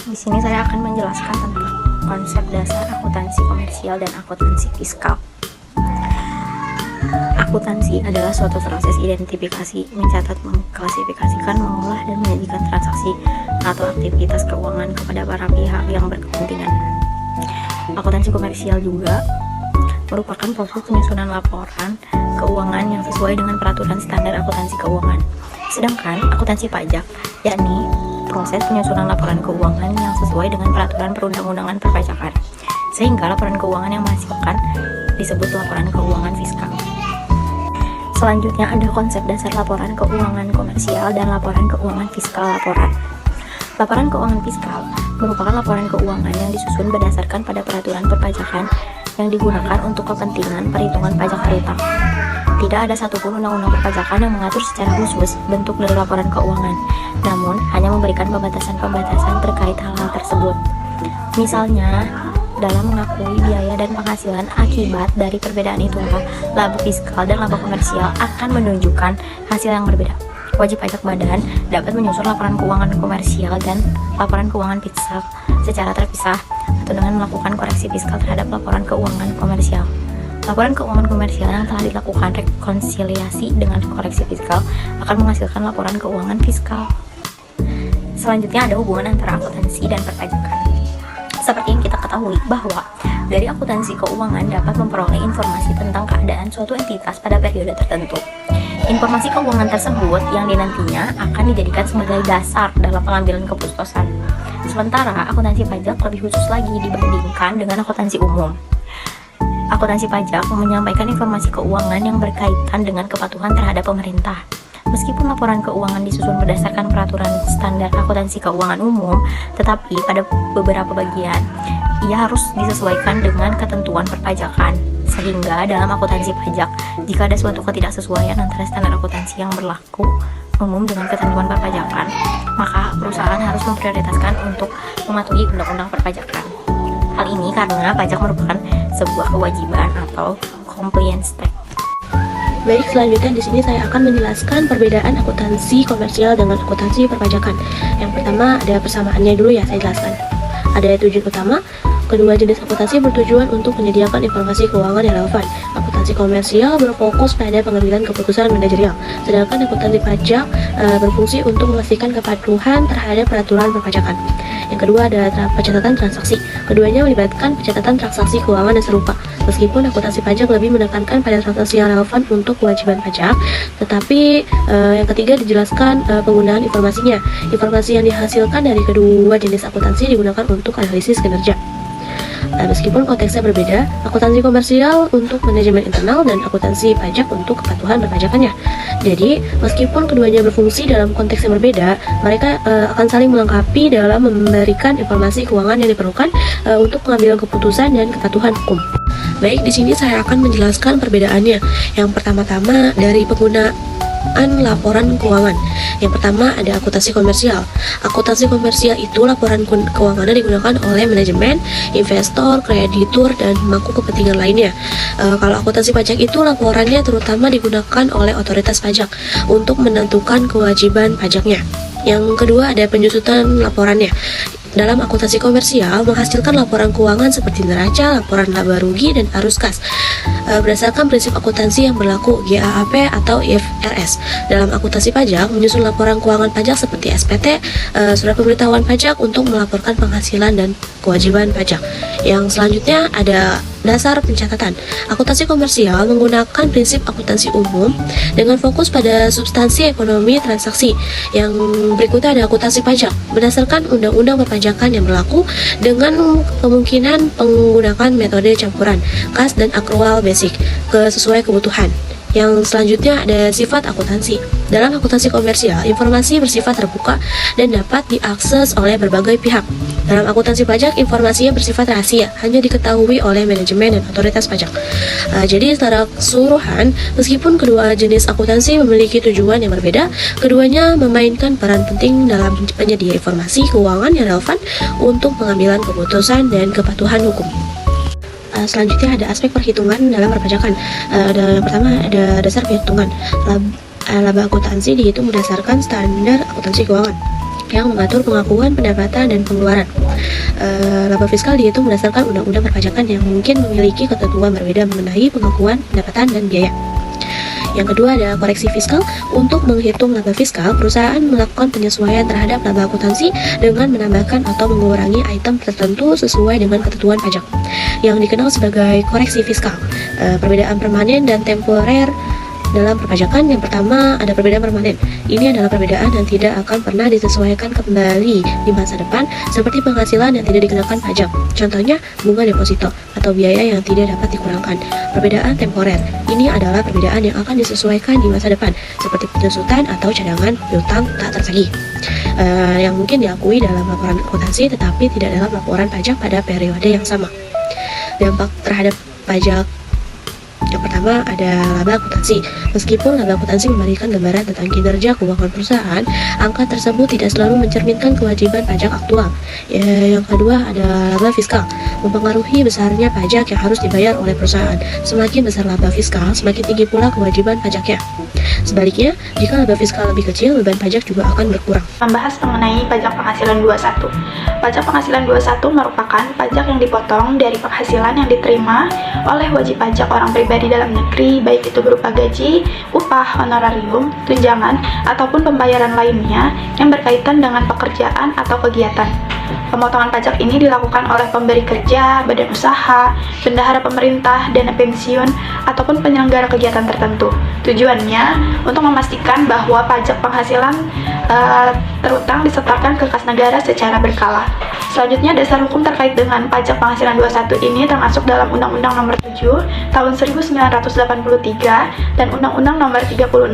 Di sini saya akan menjelaskan tentang konsep dasar akuntansi komersial dan akuntansi fiskal. Akuntansi adalah suatu proses identifikasi, mencatat, mengklasifikasikan, mengolah, dan menyajikan transaksi atau aktivitas keuangan kepada para pihak yang berkepentingan. Akuntansi komersial juga merupakan proses penyusunan laporan keuangan yang sesuai dengan peraturan standar akuntansi keuangan. Sedangkan akuntansi pajak, yakni proses penyusunan laporan keuangan yang sesuai dengan peraturan perundang-undangan perpajakan, sehingga laporan keuangan yang menghasilkan disebut laporan keuangan fiskal. Selanjutnya ada konsep dasar laporan keuangan komersial dan laporan keuangan fiskal laporan. Laporan keuangan fiskal merupakan laporan keuangan yang disusun berdasarkan pada peraturan perpajakan yang digunakan untuk kepentingan perhitungan pajak berutang. Tidak ada satupun undang-undang perpajakan yang mengatur secara khusus bentuk dari laporan keuangan, namun hanya memberikan pembatasan-pembatasan terkait hal-hal tersebut. Misalnya, dalam mengakui biaya dan penghasilan akibat dari perbedaan itulah laba fiskal dan laba komersial akan menunjukkan hasil yang berbeda. Wajib pajak badan dapat menyusun laporan keuangan komersial dan laporan keuangan fiskal secara terpisah atau dengan melakukan koreksi fiskal terhadap laporan keuangan komersial. Laporan keuangan komersial yang telah dilakukan rekonsiliasi dengan koreksi fiskal akan menghasilkan laporan keuangan fiskal. Selanjutnya ada hubungan antara akuntansi dan perpajakan. Seperti yang kita ketahui bahwa dari akuntansi keuangan dapat memperoleh informasi tentang keadaan suatu entitas pada periode tertentu. Informasi keuangan tersebut yang dinantinya akan dijadikan sebagai dasar dalam pengambilan keputusan. Sementara akuntansi pajak lebih khusus lagi dibandingkan dengan akuntansi umum. Akuntansi pajak menyampaikan informasi keuangan yang berkaitan dengan kepatuhan terhadap pemerintah. Meskipun laporan keuangan disusun berdasarkan peraturan standar akuntansi keuangan umum, tetapi pada beberapa bagian ia harus disesuaikan dengan ketentuan perpajakan. Sehingga dalam akuntansi pajak, jika ada suatu ketidaksesuaian antara standar akuntansi yang berlaku umum dengan ketentuan perpajakan, maka perusahaan harus memprioritaskan untuk mematuhi undang-undang perpajakan. Hal ini karena pajak merupakan sebuah kewajiban atau compliance tax. Baik, selanjutnya di sini saya akan menjelaskan perbedaan akuntansi komersial dengan akuntansi perpajakan. Yang pertama ada persamaannya dulu ya, saya jelaskan. Ada tujuan utama. Kedua jenis akuntansi bertujuan untuk menyediakan informasi keuangan yang relevan. Akuntansi komersial berfokus pada pengambilan keputusan manajerial, sedangkan akuntansi pajak berfungsi untuk memastikan kepatuhan terhadap peraturan perpajakan. Yang kedua ada pencatatan transaksi. Keduanya melibatkan pencatatan transaksi keuangan yang serupa. Meskipun akuntansi pajak lebih menekankan pada transaksi yang relevan untuk kewajiban pajak, tetapi yang ketiga dijelaskan penggunaan informasinya. Informasi yang dihasilkan dari kedua jenis akuntansi digunakan untuk analisis kinerja. Meskipun konteksnya berbeda, akuntansi komersial untuk manajemen internal dan akuntansi pajak untuk kepatuhan perpajakannya. Jadi, meskipun keduanya berfungsi dalam konteks yang berbeda, mereka akan saling melengkapi dalam memberikan informasi keuangan yang diperlukan untuk pengambilan keputusan dan kepatuhan hukum. Baik, di sini saya akan menjelaskan perbedaannya. Yang pertama-tama dari penggunaan laporan keuangan. Yang pertama ada akuntansi komersial. Akuntansi komersial itu laporan keuangannya digunakan oleh manajemen, investor, kreditur, dan pemangku kepentingan lainnya. Kalau akuntansi pajak itu laporannya terutama digunakan oleh otoritas pajak untuk menentukan kewajiban pajaknya. Yang kedua ada penyusunan laporannya. Dalam akuntansi komersial menghasilkan laporan keuangan seperti neraca, laporan laba rugi, dan arus kas berdasarkan prinsip akuntansi yang berlaku GAAP atau IFRS. Dalam akuntansi pajak menyusun laporan keuangan pajak seperti SPT, surat pemberitahuan pajak untuk melaporkan penghasilan dan kewajiban pajak. Yang selanjutnya ada dasar pencatatan. Akuntansi komersial menggunakan prinsip akuntansi umum dengan fokus pada substansi ekonomi transaksi. Yang berikutnya ada akuntansi pajak berdasarkan undang-undang perpajakan yang berlaku dengan kemungkinan menggunakan metode campuran kas dan akrual basic sesuai kebutuhan. Yang selanjutnya ada sifat akuntansi. Dalam akuntansi komersial, informasi bersifat terbuka dan dapat diakses oleh berbagai pihak. Dalam akuntansi pajak, informasinya bersifat rahasia, hanya diketahui oleh manajemen dan otoritas pajak. Jadi secara keseluruhan, meskipun kedua jenis akuntansi memiliki tujuan yang berbeda, keduanya memainkan peran penting dalam penyedia informasi keuangan yang relevan untuk pengambilan keputusan dan kepatuhan hukum. Selanjutnya ada aspek perhitungan dalam perpajakan. Yang pertama ada dasar perhitungan. Laba akuntansi dihitung berdasarkan standar akuntansi keuangan. yang mengatur pengakuan pendapatan dan pengeluaran. Laba fiskal dihitung berdasarkan undang-undang perpajakan yang mungkin memiliki ketentuan berbeda mengenai pengakuan pendapatan dan biaya. Yang kedua ada koreksi fiskal. Untuk menghitung laba fiskal, perusahaan melakukan penyesuaian terhadap laba akuntansi dengan menambahkan atau mengurangi item tertentu sesuai dengan ketentuan pajak, yang dikenal sebagai koreksi fiskal. Perbedaan permanen dan temporer dalam perpajakan. Yang pertama ada perbedaan permanen. Ini adalah perbedaan yang tidak akan pernah disesuaikan kembali di masa depan, seperti penghasilan yang tidak dikenakan pajak. Contohnya bunga deposito atau biaya yang tidak dapat dikurangkan. Perbedaan temporer. Ini adalah perbedaan yang akan disesuaikan di masa depan, seperti penyusutan atau cadangan piutang tak tertagih, yang mungkin diakui dalam laporan akuntansi tetapi tidak dalam laporan pajak pada periode yang sama. Dampak terhadap pajak. Yang pertama ada laba akuntansi. Meskipun laba akuntansi memberikan gambaran tentang kinerja keuangan perusahaan, angka tersebut tidak selalu mencerminkan kewajiban pajak aktual. Yang kedua ada laba fiskal. Mempengaruhi besarnya pajak yang harus dibayar oleh perusahaan. Semakin besar laba fiskal, semakin tinggi pula kewajiban pajaknya. Sebaliknya, jika laba fiskal lebih kecil, beban pajak juga akan berkurang. Membahas mengenai pajak penghasilan 21. Pajak penghasilan 21 merupakan pajak yang dipotong dari penghasilan yang diterima oleh wajib pajak orang pribadi dalam negeri, baik itu berupa gaji, upah, honorarium, tunjangan, ataupun pembayaran lainnya yang berkaitan dengan pekerjaan atau kegiatan. Pemotongan pajak ini dilakukan oleh pemberi kerja, badan usaha, bendahara pemerintah, dana pensiun, ataupun penyelenggara kegiatan tertentu. Tujuannya untuk memastikan bahwa pajak penghasilan terutang disetorkan ke kas negara secara berkala. Selanjutnya, dasar hukum terkait dengan pajak penghasilan 21 ini termasuk dalam Undang-Undang Nomor 7 Tahun 1983 dan Undang-Undang Nomor 36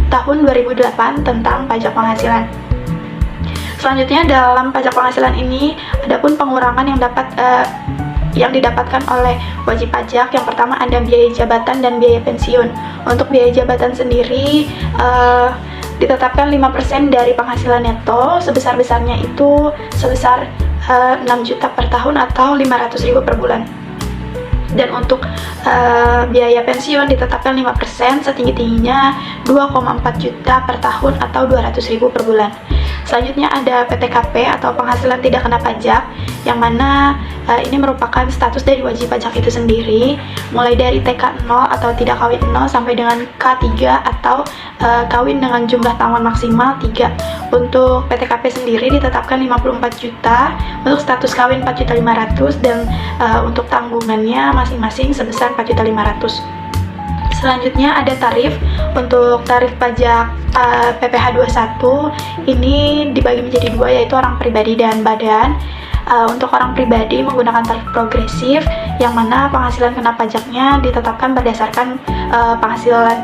Tahun 2008 tentang pajak penghasilan. Selanjutnya, dalam pajak penghasilan ini adapun pengurangan yang didapatkan oleh wajib pajak. Yang pertama ada biaya jabatan dan biaya pensiun. Untuk biaya jabatan sendiri ditetapkan 5% dari penghasilan neto, sebesar-besarnya itu sebesar 6 juta per tahun atau 500.000 per bulan. Dan untuk biaya pensiun ditetapkan 5%, setinggi-tingginya 2,4 juta per tahun atau 200.000 per bulan. Selanjutnya ada PTKP atau penghasilan tidak kena pajak, yang mana ini merupakan status dari wajib pajak itu sendiri, mulai dari TK 0 atau tidak kawin 0 sampai dengan K3 atau kawin dengan jumlah tahun maksimal 3. Untuk PTKP sendiri ditetapkan 54 juta, untuk status kawin 4.500.000 dan untuk tanggungannya masing-masing sebesar 4.500.000. Selanjutnya ada tarif. Untuk tarif pajak PPh 21 ini dibagi menjadi dua, yaitu orang pribadi dan badan. Untuk orang pribadi menggunakan tarif progresif, yang mana penghasilan kena pajaknya ditetapkan berdasarkan penghasilan.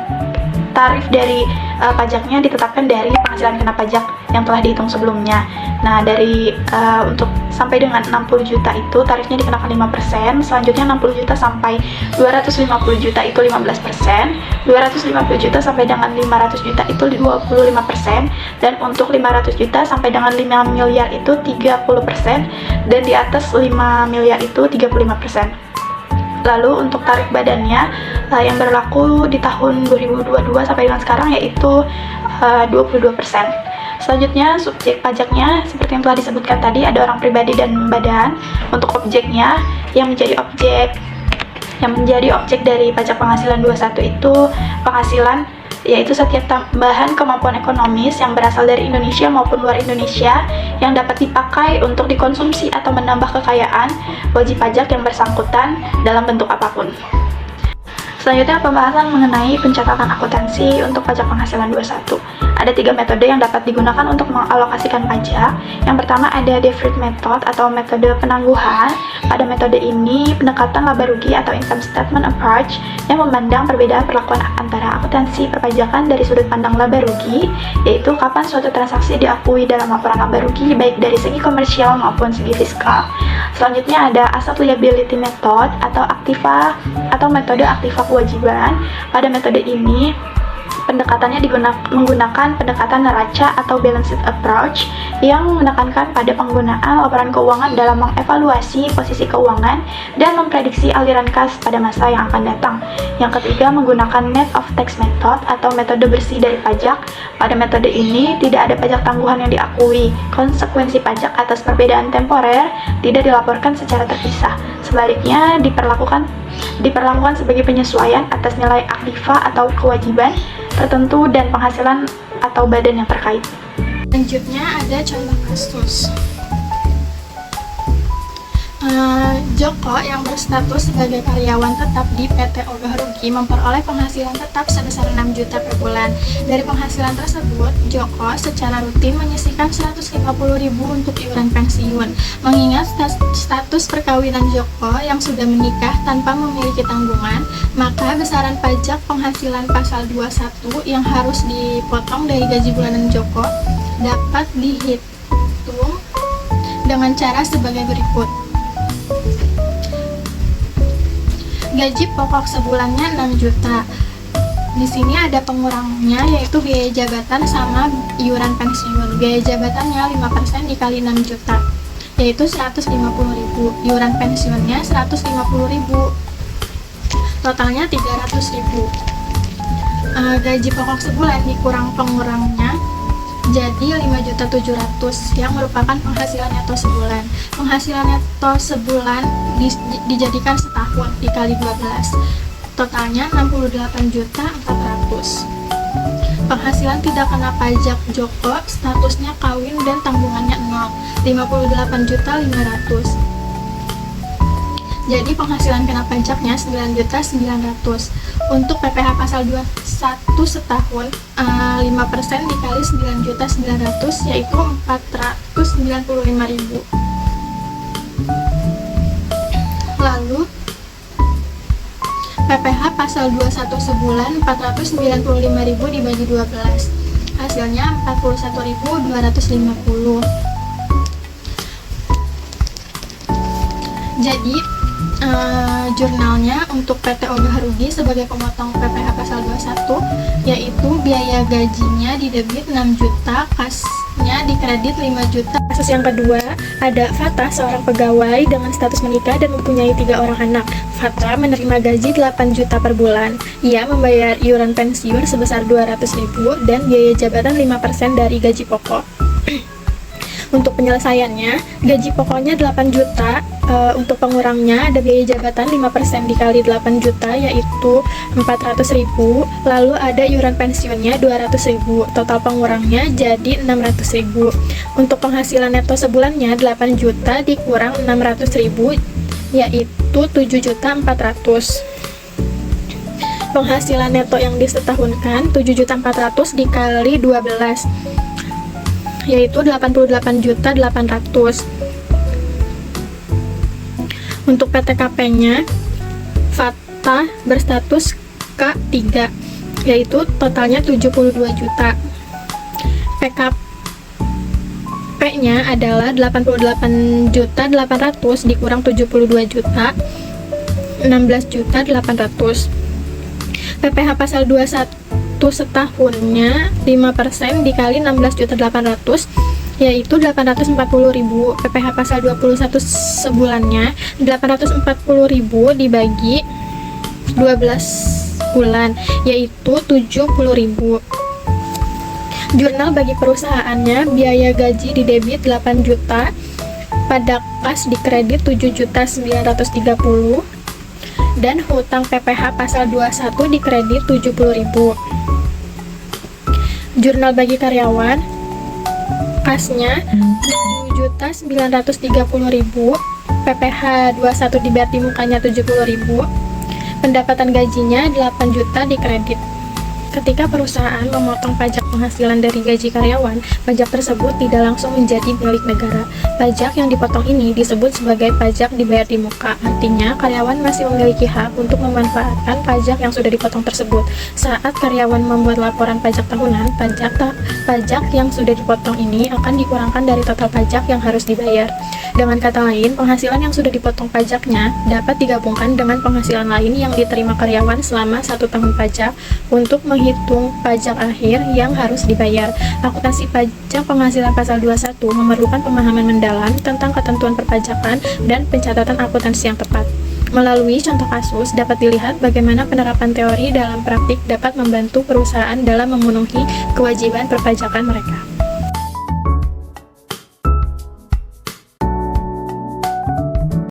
Tarif dari pajaknya ditetapkan dari penghasilan kena pajak yang telah dihitung sebelumnya. Nah, dari untuk sampai dengan 60 juta itu tarifnya dikenakan 5%, selanjutnya 60 juta sampai 250 juta itu 15%, 250 juta sampai dengan 500 juta itu 25%, dan untuk 500 juta sampai dengan 5 miliar itu 30%, dan di atas 5 miliar itu 35%. Lalu untuk tarif badannya yang berlaku di tahun 2022 sampai dengan sekarang yaitu 22%. Selanjutnya subjek pajaknya seperti yang telah disebutkan tadi, ada orang pribadi dan badan. Untuk objeknya yang menjadi objek dari pajak penghasilan 21 itu penghasilan, yaitu setiap tambahan kemampuan ekonomis yang berasal dari Indonesia maupun luar Indonesia yang dapat dipakai untuk dikonsumsi atau menambah kekayaan wajib pajak yang bersangkutan dalam bentuk apapun. Selanjutnya pembahasan mengenai pencatatan akuntansi untuk pajak penghasilan 21. Ada 3 metode yang dapat digunakan untuk mengalokasikan pajak. Yang pertama ada deferred method atau metode penangguhan. Pada metode ini pendekatan laba rugi atau income statement approach yang memandang perbedaan perlakuan antara akuntansi perpajakan dari sudut pandang laba rugi, yaitu kapan suatu transaksi diakui dalam laporan laba rugi baik dari segi komersial maupun segi fiskal. Selanjutnya ada asset liability method atau metode aktiva kewajiban. Pada metode ini Pendekatannya menggunakan pendekatan neraca atau balanced approach yang menekankan pada penggunaan laporan keuangan dalam mengevaluasi posisi keuangan dan memprediksi aliran kas pada masa yang akan datang. Yang ketiga, menggunakan net of tax method atau metode bersih dari pajak. Pada metode ini tidak ada pajak tangguhan yang diakui. Konsekuensi pajak atas perbedaan temporer tidak dilaporkan secara terpisah. Sebaliknya, diperlakukan sebagai penyesuaian atas nilai aktiva atau kewajiban tertentu dan penghasilan atau badan yang terkait. Selanjutnya ada contoh kasus. Joko yang berstatus sebagai karyawan tetap di PT Ogah Rugi memperoleh penghasilan tetap sebesar 6 juta per bulan. Dari penghasilan tersebut, Joko secara rutin menyisihkan 150.000 untuk iuran pensiun. Mengingat status perkawinan Joko yang sudah menikah tanpa memiliki tanggungan, maka besaran pajak penghasilan pasal 21 yang harus dipotong dari gaji bulanan Joko dapat dihitung dengan cara sebagai berikut. Gaji pokok sebulannya 6 juta. Di sini ada pengurangnya, yaitu biaya jabatan sama iuran pensiun. Biaya jabatannya 5% dikali 6 juta, yaitu 150.000. Iuran pensiunnya 150.000. Totalnya 300.000. Gaji pokok sebulan dikurang pengurangnya jadi 5.700.000 yang merupakan penghasilan neto sebulan. Penghasilan neto sebulan dijadikan setahun dikali 12. Totalnya 68.400.000. Penghasilan tidak kena pajak Joko, statusnya kawin dan tanggungannya 0, 58.500.000. Jadi penghasilan kena pajaknya 9.900.000. Untuk PPh pasal 21 setahun, 5% dikali 9.900.000 yaitu 495.000. Lalu PPh pasal 21 sebulan 495.000 dibagi 12, hasilnya 41.250. Jadi jurnalnya untuk PT Ogah Rugi sebagai pemotong PPh pasal 21 yaitu biaya gajinya didebit 6 juta, kasnya dikredit 5 juta. Kasus yang kedua, ada Fatah, seorang pegawai dengan status menikah dan mempunyai 3 orang anak. Fatah menerima gaji 8 juta per bulan. Ia membayar iuran pensiun sebesar 200.000 dan biaya jabatan 5% dari gaji pokok. Untuk penyelesaiannya, gaji pokoknya 8 juta, untuk pengurangnya ada biaya jabatan 5% dikali 8 juta yaitu 400.000, lalu ada iuran pensiunnya 200.000, total pengurangnya jadi 600.000. Untuk penghasilan neto sebulannya 8 juta dikurang 600.000 yaitu 7.400.000. Penghasilan neto yang disetahunkan 7.400.000 dikali 12 yaitu 88.800.000. Untuk PTKP-nya, Fatah berstatus K3, yaitu totalnya 72 juta. PKP-nya adalah 88.800.000 dikurang 72 juta, 16.800.000. PPh pasal 21 setahunnya 5% dikali 16.800.000 yaitu 840.000. PPh pasal 21 sebulannya 840.000 dibagi 12 bulan yaitu 70.000. Jurnal bagi perusahaannya, biaya gaji didebit 8 juta, pada kas dikredit 7.930.000 dan hutang PPh pasal 21 dikredit 70.000. Jurnal bagi karyawan, kasnya 7.930.000, PPh 21 dibayar di mukanya 70.000, pendapatan gajinya 8 juta dikredit. Ketika perusahaan memotong pajak penghasilan dari gaji karyawan, pajak tersebut tidak langsung menjadi milik negara. Pajak yang dipotong ini disebut sebagai pajak dibayar di muka. Artinya, karyawan masih memiliki hak untuk memanfaatkan pajak yang sudah dipotong tersebut. Saat karyawan membuat laporan pajak tahunan, pajak yang sudah dipotong ini akan dikurangkan dari total pajak yang harus dibayar. Dengan kata lain, penghasilan yang sudah dipotong pajaknya dapat digabungkan dengan penghasilan lain yang diterima karyawan selama 1 tahun pajak untuk menghindari menghitung pajak akhir yang harus dibayar. Akuntansi pajak penghasilan pasal 21 memerlukan pemahaman mendalam tentang ketentuan perpajakan dan pencatatan akuntansi yang tepat. Melalui contoh kasus, dapat dilihat bagaimana penerapan teori dalam praktik dapat membantu perusahaan dalam memenuhi kewajiban perpajakan mereka.